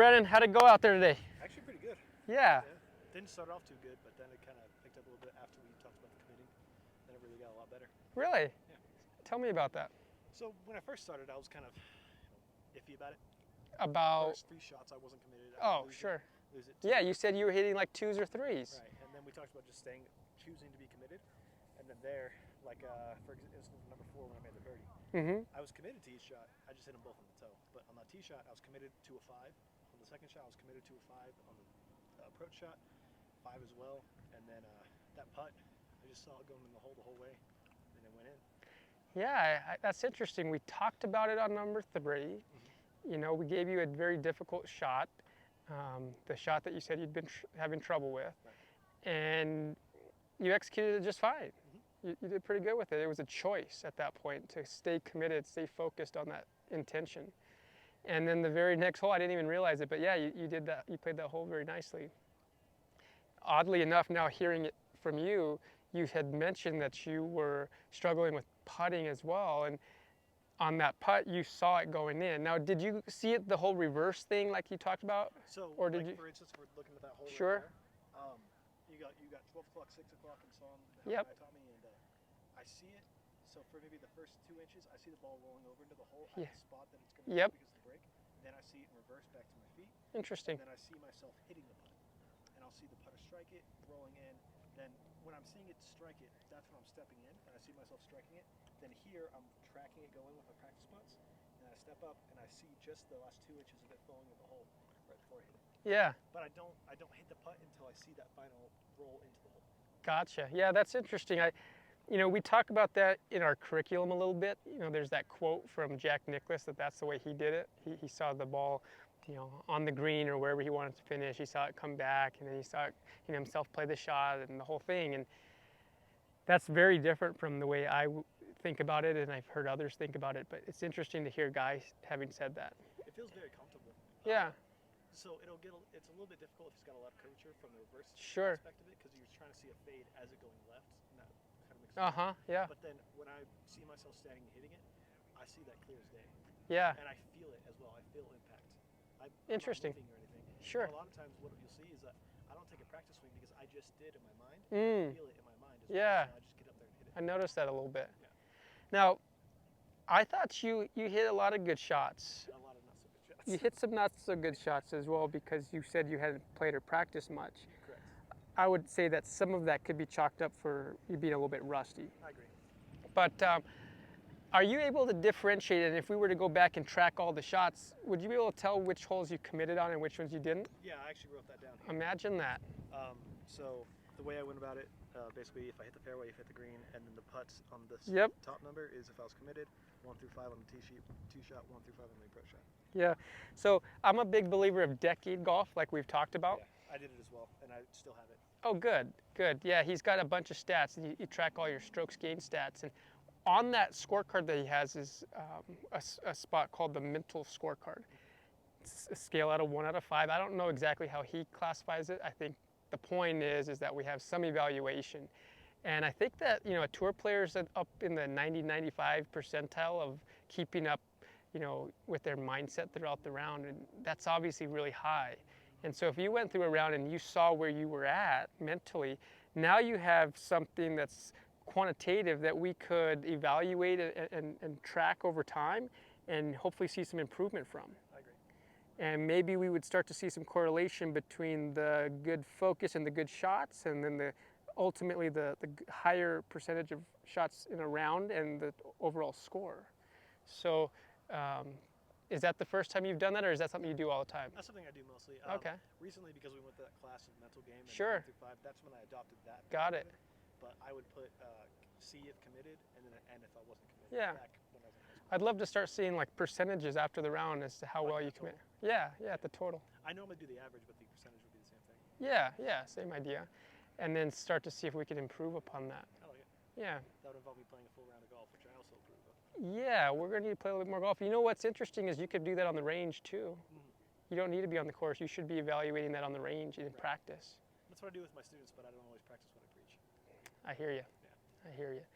Brennan, how'd it go out there today? Actually pretty good. Yeah. Didn't start off too good, but then it kind of picked up a little bit after we talked about the committing. Then it really got a lot better. Really? Yeah. Tell me about that. So when I first started, I was kind of iffy about it. About. First 3 shots, I wasn't committed. Oh, sure. Lose it. Yeah, you said you were hitting like 2s or 3s. Right, and then we talked about just choosing to be committed, and then there, like for instance, number 4 when I made the birdie, I was committed to each shot. I just hit them both on the toe. But on that tee shot, I was committed to a 5. On the second shot, I was committed to a 5. On the approach shot, 5 as well. And then that putt, I just saw it going in the whole way, and it went in. Yeah, that's interesting. We talked about it on number 3. You know, we gave you a very difficult shot, the shot that you said you'd been having trouble with, and you executed it just fine. You did pretty good with it. It was a choice at that point to stay committed, stay focused on that intention. And then the very next hole, I didn't even realize it, but yeah, you did that. You played that hole very nicely. Oddly enough, now hearing it from you, you had mentioned that you were struggling with putting as well, and on that putt, you saw it going in. Now, did you see it the whole reverse thing like you talked about? So, or did like you? For instance, we're looking at that hole. Sure. Right there. You got 12 o'clock, 6 o'clock, and so on. Yep. Guy taught me, and I see it. So for maybe the first 2 inches, I see the ball rolling over into the hole at the spot that it's going to go because of the break. Then I see it in reverse back to my feet. Interesting. And then I see myself hitting the putt, and I'll see the putter strike it, rolling in. Then when I'm seeing it strike it, that's when I'm stepping in, and I see myself striking it. Then here I'm tracking it going with my practice putts, and I step up and I see just the last 2 inches of it falling in the hole right before I hit it. Yeah. But I don't hit the putt until I see that final roll into the hole. Gotcha. Yeah, that's interesting. We talk about that in our curriculum a little bit. There's that quote from Jack Nicklaus that's the way he did it. He saw the ball, on the green or wherever he wanted to finish. He saw it come back, and then he saw it, himself play the shot and the whole thing. And that's very different from the way I think about it, and I've heard others think about it. But it's interesting to hear guys having said that. It feels very comfortable. Yeah. So it's a little bit difficult if he's got a lot of curvature from the reverse aspect of it, because you're trying to see a fade as it going left, and that kind of makes sense. Yeah. But then when I see myself standing and hitting it, I see that clear as day. Yeah. And I feel it as well. I feel impact. Interesting. I'm not moving or anything. Sure. A lot of times what you'll see is that I don't take a practice swing because I just did in my mind. I feel it in my mind as well, so I just get up there and hit it. I noticed that a little bit. Yeah. Now, I thought you hit a lot of good shots. A lot of not so good shots. You hit some not so good shots as well, because you said you hadn't played or practiced much. Correct. I would say that some of that could be chalked up for you being a little bit rusty. I agree. But are you able to differentiate it? If we were to go back and track all the shots, would you be able to tell which holes you committed on and which ones you didn't? Yeah, I actually wrote that down here. Imagine that. So the way I went about it, basically if I hit the fairway, if I hit the green, and then the putts on this top number is if I was committed, 1 through 5 on the tee sheet, tee shot, 1 through 5 on the approach shot. Yeah, so I'm a big believer of decade golf, like we've talked about. Yeah, I did it as well, and I still have it. Oh, good. Yeah, he's got a bunch of stats, and you track all your strokes gained stats. And on that scorecard that he has is a spot called the mental scorecard. It's a scale out of 1 out of 5. I don't know exactly how he classifies it. I think the point is that we have some evaluation. And I think that, a tour player's up in the 90-95 percentile of keeping up, with their mindset throughout the round. And that's obviously really high. And so if you went through a round and you saw where you were at mentally, now you have something that's quantitative that we could evaluate and track over time and hopefully see some improvement from. I agree. And maybe we would start to see some correlation between the good focus and the good shots, and then ultimately the higher percentage of shots in a round and the overall score. So is that the first time you've done that, or is that something you do all the time? That's something I do mostly. Okay. Recently, because we went to that class of mental game and 1 through 5, that's when I adopted that. Got it. But I would put C if committed, and then an N if I wasn't committed. Yeah. Back when I was in high school. I'd love to start seeing like percentages after the round as to how well you commit. Yeah, the total. I normally do the average, but the percentage would be the same thing. Yeah, same idea. And then start to see if we can improve upon that. I like it. Yeah. That would involve me playing a full round of golf, which I also approve of. Yeah, we're going to need to play a little bit more golf. You know what's interesting is you could do that on the range too. You don't need to be on the course. You should be evaluating that on the range in practice. That's what I do with my students, but I don't always practice what I preach. I hear you. Yeah. I hear you.